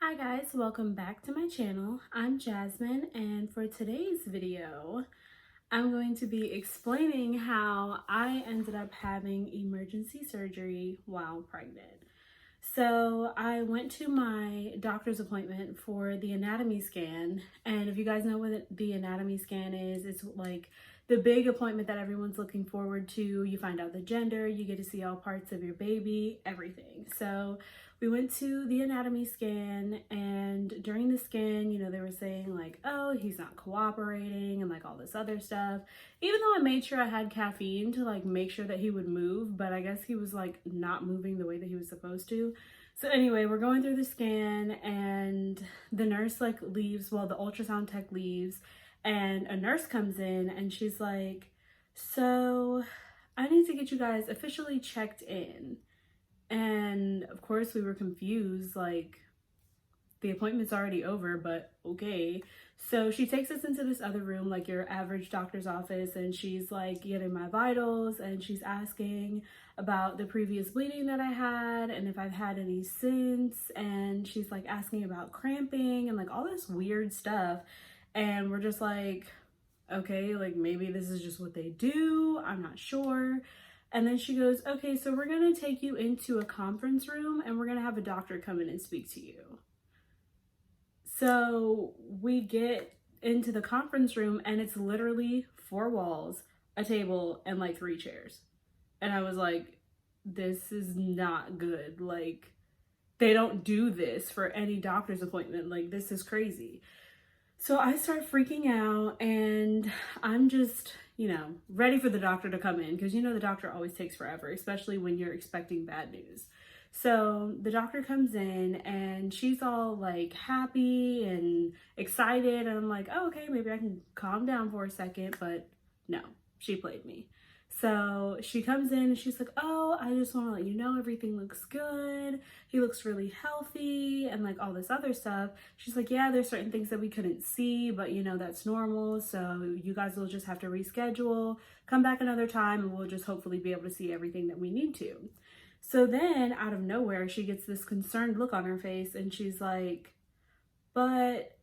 Hi guys, welcome back to my channel. I'm Jasmine, and for today's video, I'm going to be explaining how I ended up having emergency surgery while pregnant. So I went to my doctor's appointment for the anatomy scan, and if you guys know what the anatomy scan is, it's like the big appointment that everyone's looking forward to. You find out the gender, you get to see all parts of your baby, everything. So we went to the anatomy scan, and during the scan, they were saying like, oh, he's not cooperating and like all this other stuff. Even though I made sure I had caffeine to like make sure that he would move, but I guess he was like not moving the way that he was supposed to. So anyway, we're going through the scan, and the nurse like leaves, well, the ultrasound tech leaves, and a nurse comes in and she's like, so I need to get you guys officially checked in. And of course we were confused, like the appointment's already over, but okay. So she takes us into this other room, like your average doctor's office, and she's like getting my vitals, and she's asking about the previous bleeding that I had and if I've had any since, and she's like asking about cramping and like all this weird stuff. And we're just like, okay, like maybe this is just what they do, I'm not sure. And then she goes, okay, so we're gonna take you into a conference room and we're gonna have a doctor come in and speak to you. So we get into the conference room and it's literally 4 walls, a table, and like 3 chairs. And I was like, this is not good. Like, they don't do this for any doctor's appointment. Like, this is crazy. So I start freaking out, and I'm just, ready for the doctor to come in because the doctor always takes forever, especially when you're expecting bad news. So the doctor comes in and she's all like happy and excited, and I'm like, oh, okay, maybe I can calm down for a second, but no, she played me. So she comes in and she's like, oh, I just want to let you know everything looks good. He looks really healthy and like all this other stuff. She's like, yeah, there's certain things that we couldn't see, but that's normal. So you guys will just have to reschedule, come back another time, and we'll just hopefully be able to see everything that we need to. So then out of nowhere, she gets this concerned look on her face and she's like, but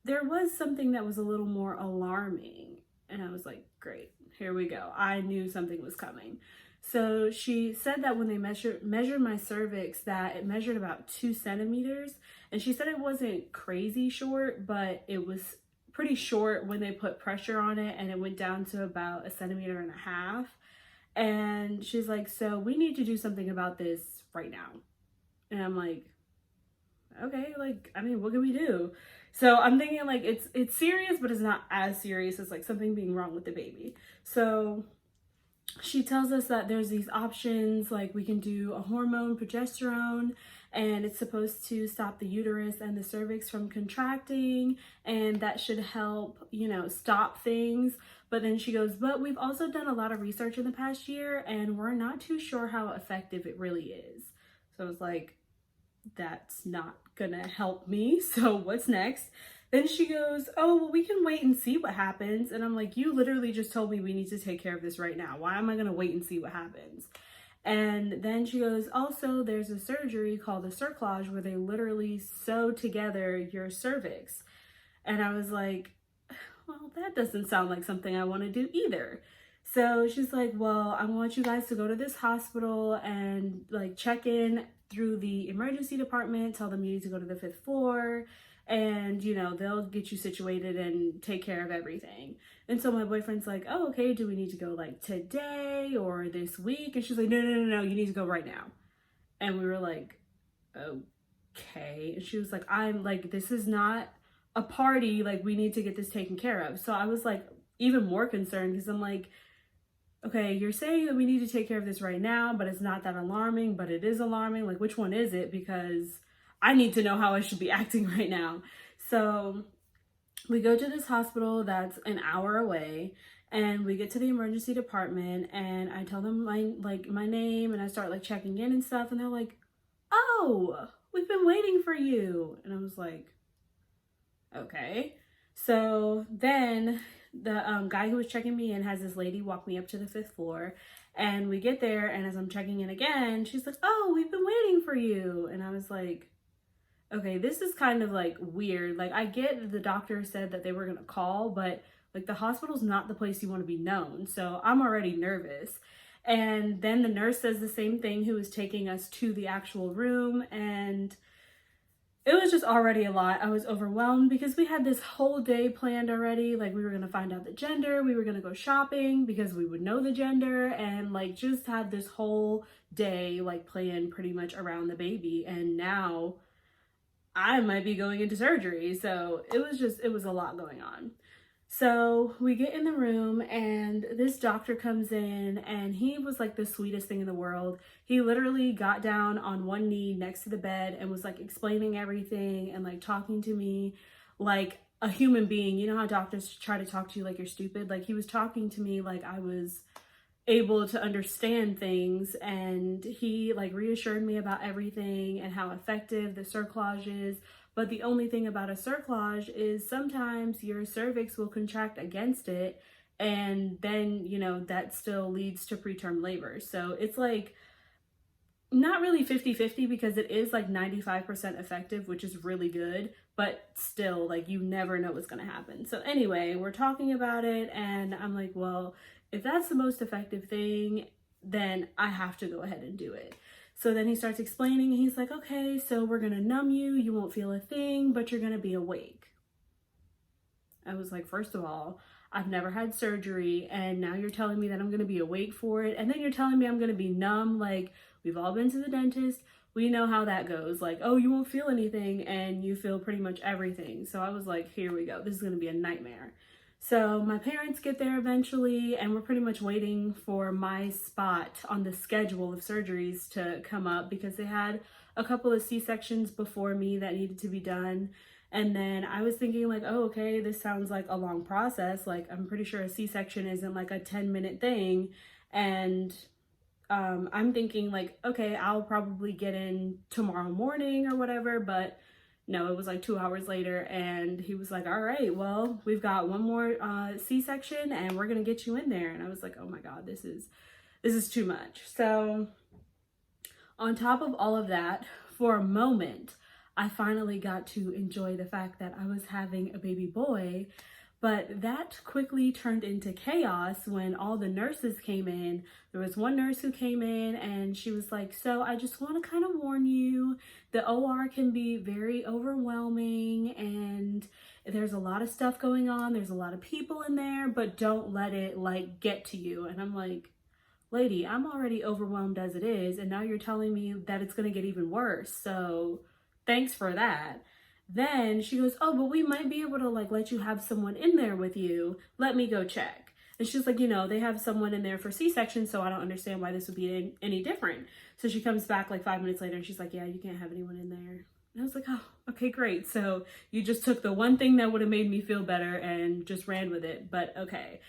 there was something that was a little more alarming. And I was like, great, here we go. I knew something was coming. So she said that when they measured my cervix, that it measured about 2 centimeters. And she said it wasn't crazy short, but it was pretty short when they put pressure on it, and it went down to about 1.5 centimeters. And she's like, so we need to do something about this right now. And I'm like, okay, like, I mean, what can we do? So I'm thinking like it's serious, but it's not as serious as like something being wrong with the baby. So she tells us that there's these options, like we can do a hormone, progesterone, and it's supposed to stop the uterus and the cervix from contracting, and that should help, stop things. But then she goes, but we've also done a lot of research in the past year, and we're not too sure how effective it really is. So I was like, that's not gonna help me. So what's next? Then she goes, oh, well, we can wait and see what happens. And I'm like, you literally just told me we need to take care of this right now. Why am I gonna wait and see what happens? And then she goes, also, there's a surgery called a cerclage where they literally sew together your cervix. And I was like, well, that doesn't sound like something I want to do either. So she's like, well, I want you guys to go to this hospital and like check in through the emergency department, tell them you need to go to the 5th floor, and they'll get you situated and take care of everything. And so my boyfriend's like, oh, okay, do we need to go like today or this week? And she's like, no, you need to go right now. And we were like, okay. And she was like, I'm like, this is not a party, like we need to get this taken care of. So I was like even more concerned because I'm like, okay, you're saying that we need to take care of this right now, but it's not that alarming, but it is alarming. Like, which one is it? Because I need to know how I should be acting right now. So we go to this hospital that's an hour away, and we get to the emergency department, and I tell them my name, and I start like checking in and stuff, and they're like, oh, we've been waiting for you. And I was like, okay. So then the guy who was checking me in has this lady walk me up to the 5th floor, and we get there, and as I'm checking in again, she's like, oh, we've been waiting for you. And I was like, okay, this is kind of like weird. Like, I get that the doctor said that they were gonna call, but like the hospital's not the place you want to be known. So I'm already nervous. And then the nurse says the same thing, who was taking us to the actual room. And it was just already a lot. I was overwhelmed because we had this whole day planned already. Like, we were going to find out the gender, we were going to go shopping because we would know the gender, and like just had this whole day like planned pretty much around the baby. And now I might be going into surgery. So it was a lot going on. So we get in the room and this doctor comes in, and he was like the sweetest thing in the world. He literally got down on one knee next to the bed and was like explaining everything and like talking to me like a human being. You know how doctors try to talk to you like you're stupid? Like, he was talking to me like I was able to understand things, and he like reassured me about everything and how effective the cerclage is. But the only thing about a cerclage is sometimes your cervix will contract against it, and then, you know, that still leads to preterm labor. So it's like not really 50-50, because it is like 95% effective, which is really good, but still, like, you never know what's going to happen. So anyway, we're talking about it, and I'm like, well, if that's the most effective thing, then I have to go ahead and do it. So then he starts explaining, and he's like, okay, so we're going to numb you. You won't feel a thing, but you're going to be awake. I was like, first of all, I've never had surgery, and now you're telling me that I'm going to be awake for it. And then you're telling me I'm going to be numb. Like, we've all been to the dentist. We know how that goes. Like, oh, you won't feel anything, and you feel pretty much everything. So I was like, here we go. This is going to be a nightmare. So my parents get there eventually, and we're pretty much waiting for my spot on the schedule of surgeries to come up, because they had a couple of C-sections before me that needed to be done. And then I was thinking like, oh, okay, this sounds like a long process. Like, I'm pretty sure a C-section isn't like a 10-minute thing. And I'm thinking like, okay, I'll probably get in tomorrow morning or whatever. But no, it was like 2 hours later, and he was like, all right, well, we've got one more C-section, and we're going to get you in there. And I was like, oh my God, this is too much. So on top of all of that, for a moment, I finally got to enjoy the fact that I was having a baby boy. But that quickly turned into chaos when all the nurses came in. There was one nurse who came in, and she was like, so I just want to kind of warn you, the OR can be very overwhelming, and there's a lot of stuff going on. There's a lot of people in there, but don't let it like get to you. And I'm like, lady, I'm already overwhelmed as it is, and now you're telling me that it's going to get even worse. So thanks for that. Then she goes, oh, but we might be able to like let you have someone in there with you. Let me go check. And she's like, you know, they have someone in there for C-section, so I don't understand why this would be any different. So she comes back like 5 minutes later, and she's like, yeah, you can't have anyone in there. And I was like, oh, okay, great. So you just took the one thing that would have made me feel better and just ran with it. But okay.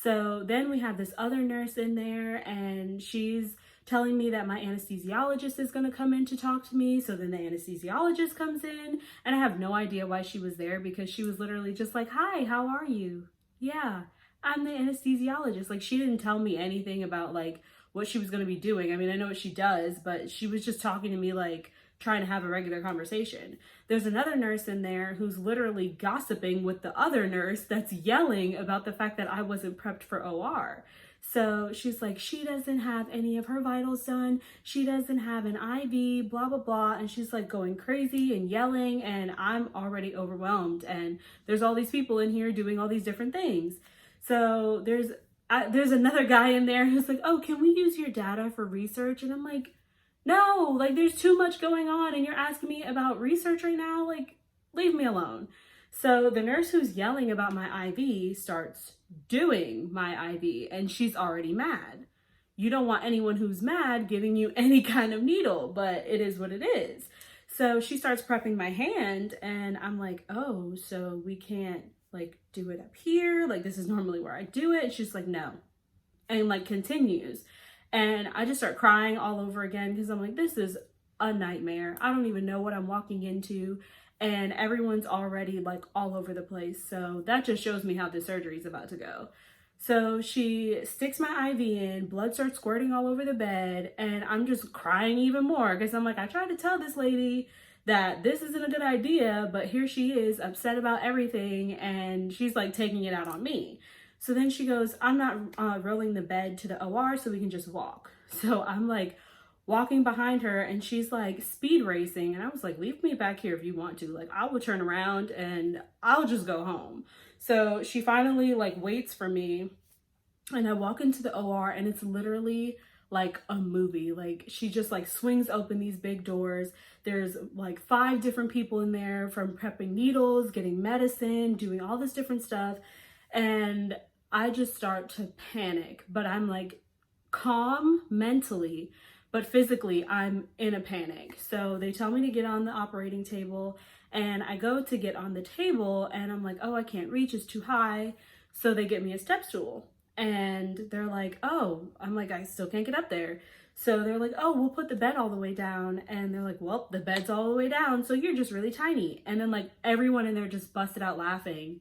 So then we have this other nurse in there, and she's telling me that my anesthesiologist is going to come in to talk to me. So then the anesthesiologist comes in, and I have no idea why she was there, because she was literally just like, hi, how are you? Yeah, I'm the anesthesiologist. Like, she didn't tell me anything about like what she was going to be doing. I mean, I know what she does, but she was just talking to me like trying to have a regular conversation. There's another nurse in there who's literally gossiping with the other nurse that's yelling about the fact that I wasn't prepped for OR. So she's like, she doesn't have any of her vitals done. She doesn't have an IV, blah, blah, blah. And she's like going crazy and yelling, and I'm already overwhelmed. And there's all these people in here doing all these different things. So there's another guy in there who's like, oh, can we use your data for research? And I'm like, no, like there's too much going on, and you're asking me about research right now? Like, leave me alone. So the nurse who's yelling about my IV starts doing my IV, and she's already mad. You don't want anyone who's mad giving you any kind of needle, but it is what it is. So she starts prepping my hand, and I'm like, oh, so we can't like do it up here? Like, this is normally where I do it. And she's like, no. And like continues. And I just start crying all over again, because I'm like, this is a nightmare. I don't even know what I'm walking into, and everyone's already like all over the place. So that just shows me how the surgery is about to go. So she sticks my IV in, blood starts squirting all over the bed, and I'm just crying even more, because I'm like, I tried to tell this lady that this isn't a good idea, but here she is upset about everything and she's like taking it out on me. So then she goes, I'm not rolling the bed to the OR so we can just walk. So I'm like walking behind her and she's like speed racing. And I was like, leave me back here if you want to. Like, I will turn around and I'll just go home. So she finally like waits for me and I walk into the OR and it's literally like a movie. Like she just like swings open these big doors. There's like 5 different people in there, from prepping needles, getting medicine, doing all this different stuff. And I just start to panic, but I'm like calm mentally, but physically I'm in a panic. So they tell me to get on the operating table and I go to get on the table and I'm like, oh, I can't reach, it's too high. So they get me a step stool. And they're like, oh, I'm like, I still can't get up there. So they're like, oh, we'll put the bed all the way down. And they're like, well, the bed's all the way down, so you're just really tiny. And then like everyone in there just busted out laughing.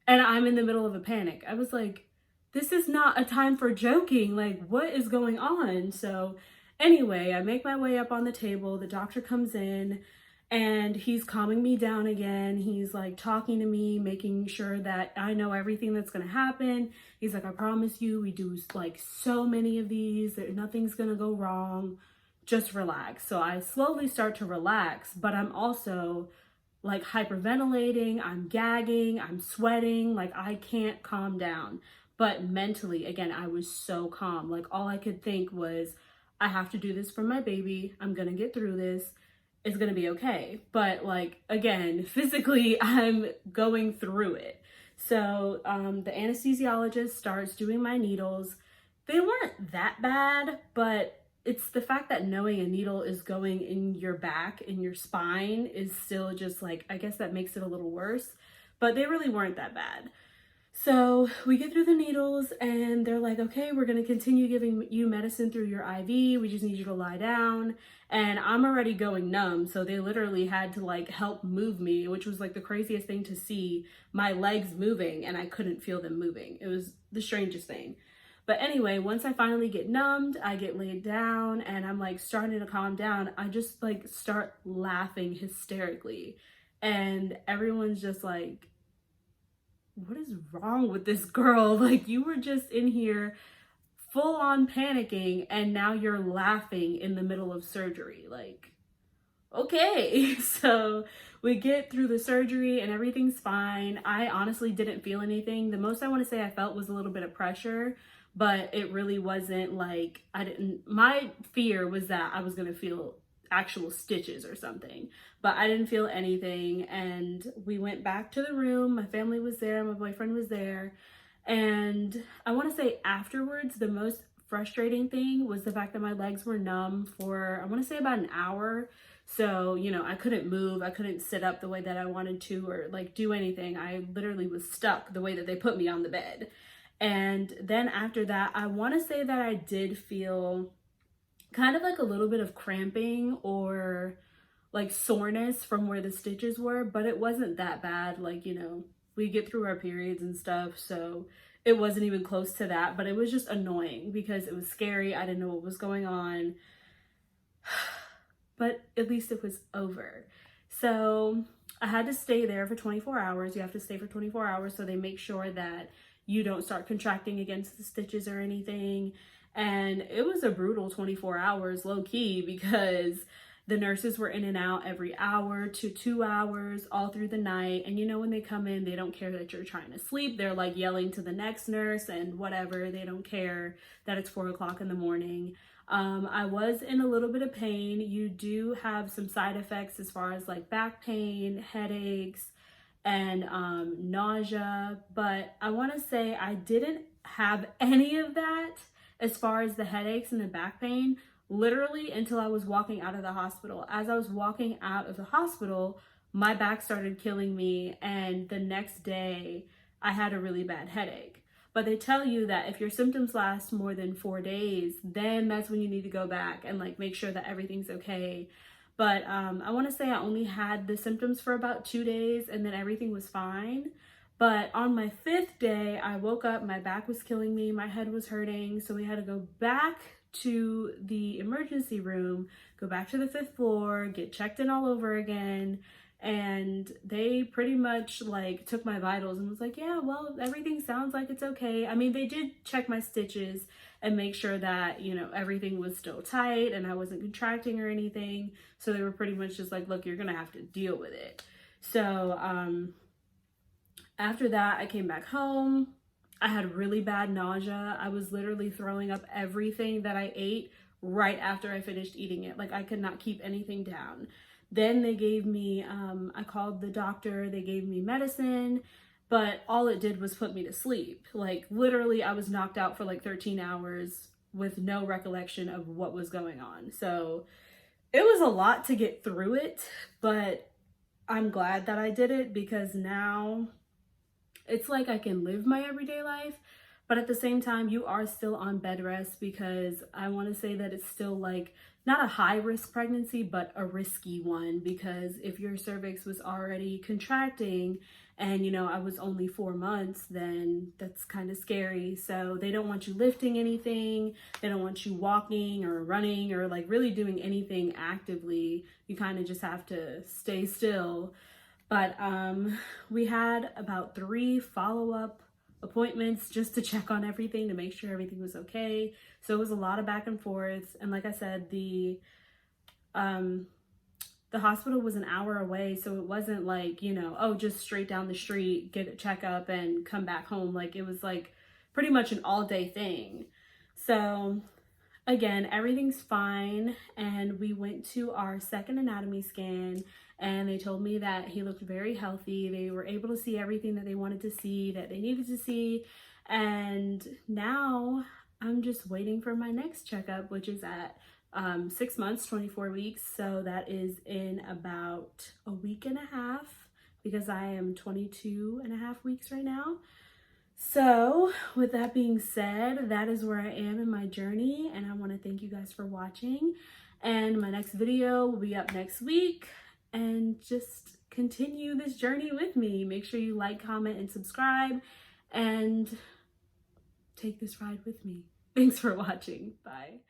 And I'm in the middle of a panic. I was like, this is not a time for joking. Like, what is going on? So anyway, I make my way up on the table. The doctor comes in and he's calming me down again. He's like talking to me, making sure that I know everything that's going to happen. He's like, I promise you, we do like so many of these, that nothing's going to go wrong. Just relax. So I slowly start to relax, but I'm also like hyperventilating, I'm gagging, I'm sweating, like I can't calm down. But mentally, again, I was so calm. Like all I could think was, I have to do this for my baby. I'm going to get through this. It's going to be okay. But like, again, physically, I'm going through it. So the anesthesiologist starts doing my needles. They weren't that bad, but it's the fact that knowing a needle is going in your back, in your spine, is still just like, I guess that makes it a little worse. But they really weren't that bad. So we get through the needles and they're like, okay, we're going to continue giving you medicine through your IV. We just need you to lie down. And I'm already going numb. So they literally had to like help move me, which was like the craziest thing to see, my legs moving and I couldn't feel them moving. It was the strangest thing. But anyway, once I finally get numbed, I get laid down and I'm like starting to calm down. I just like start laughing hysterically. And everyone's just like, what is wrong with this girl? Like, you were just in here full on panicking and now you're laughing in the middle of surgery. Like, okay. So we get through the surgery and everything's fine. I honestly didn't feel anything. The most I want to say I felt was a little bit of pressure, but it really wasn't like, my fear was that I was going to feel actual stitches or something, but I didn't feel anything. And we went back to the room. My family was there, my boyfriend was there, and I want to say afterwards the most frustrating thing was the fact that my legs were numb for, I want to say, about an hour. So, you know, I couldn't move, I couldn't sit up the way that I wanted to or like do anything. I literally was stuck the way that they put me on the bed. And then after that, I want to say that I did feel kind of like a little bit of cramping or like soreness from where the stitches were, but it wasn't that bad. Like, you know, we get through our periods and stuff, so it wasn't even close to that, but it was just annoying because it was scary. I didn't know what was going on, but at least it was over. So I had to stay there for 24 hours. You have to stay for 24 hours so they make sure that you don't start contracting against the stitches or anything. And it was a brutal 24 hours, low key, because the nurses were in and out every hour to 2 hours all through the night. And you know, when they come in, they don't care that you're trying to sleep. They're like yelling to the next nurse and whatever. They don't care that it's 4 o'clock in the morning. I was in a little bit of pain. You do have some side effects as far as like back pain, headaches, and nausea. But I want to say I didn't have any of that as far as the headaches and the back pain, literally until I was walking out of the hospital. As I was walking out of the hospital, my back started killing me, and the next day I had a really bad headache. But they tell you that if your symptoms last more than 4 days, then that's when you need to go back and like make sure that everything's okay. But I want to say I only had the symptoms for about 2 days and then everything was fine. But on my 5th day, I woke up, my back was killing me, my head was hurting, so we had to go back to the emergency room, go back to the 5th floor, get checked in all over again. And they pretty much like took my vitals and was like, yeah, well, everything sounds like it's okay. I mean, they did check my stitches and make sure that, you know, everything was still tight and I wasn't contracting or anything. So they were pretty much just like, look, you're gonna have to deal with it. So after that, I came back home. I had really bad nausea. I was literally throwing up everything that I ate right after I finished eating it. Like I could not keep anything down. Then they gave me, I called the doctor, they gave me medicine, but all it did was put me to sleep. Like literally I was knocked out for like 13 hours with no recollection of what was going on. So it was a lot to get through it, but I'm glad that I did it because now it's like I can live my everyday life, but at the same time, you are still on bed rest because I want to say that it's still like not a high risk pregnancy, but a risky one because if your cervix was already contracting and, you know, I was only 4 months, then that's kind of scary. So they don't want you lifting anything. They don't want you walking or running or like really doing anything actively. You kind of just have to stay still. But we had about 3 follow-up appointments just to check on everything to make sure everything was okay. So it was a lot of back and forth. And like I said, the hospital was an hour away, so it wasn't like, you know, oh, just straight down the street, get a checkup and come back home. Like it was like pretty much an all-day thing. So again, everything's fine. And we went to our second anatomy scan and they told me that he looked very healthy. They were able to see everything that they wanted to see, that they needed to see. And now I'm just waiting for my next checkup, which is at 6 months, 24 weeks. So that is in about a week and a half because I am 22 and a half weeks right now. So with that being said, that is where I am in my journey, and I want to thank you guys for watching. And my next video will be up next week, and just continue this journey with me. Make sure you like, comment, and subscribe, and take this ride with me. Thanks for watching. Bye.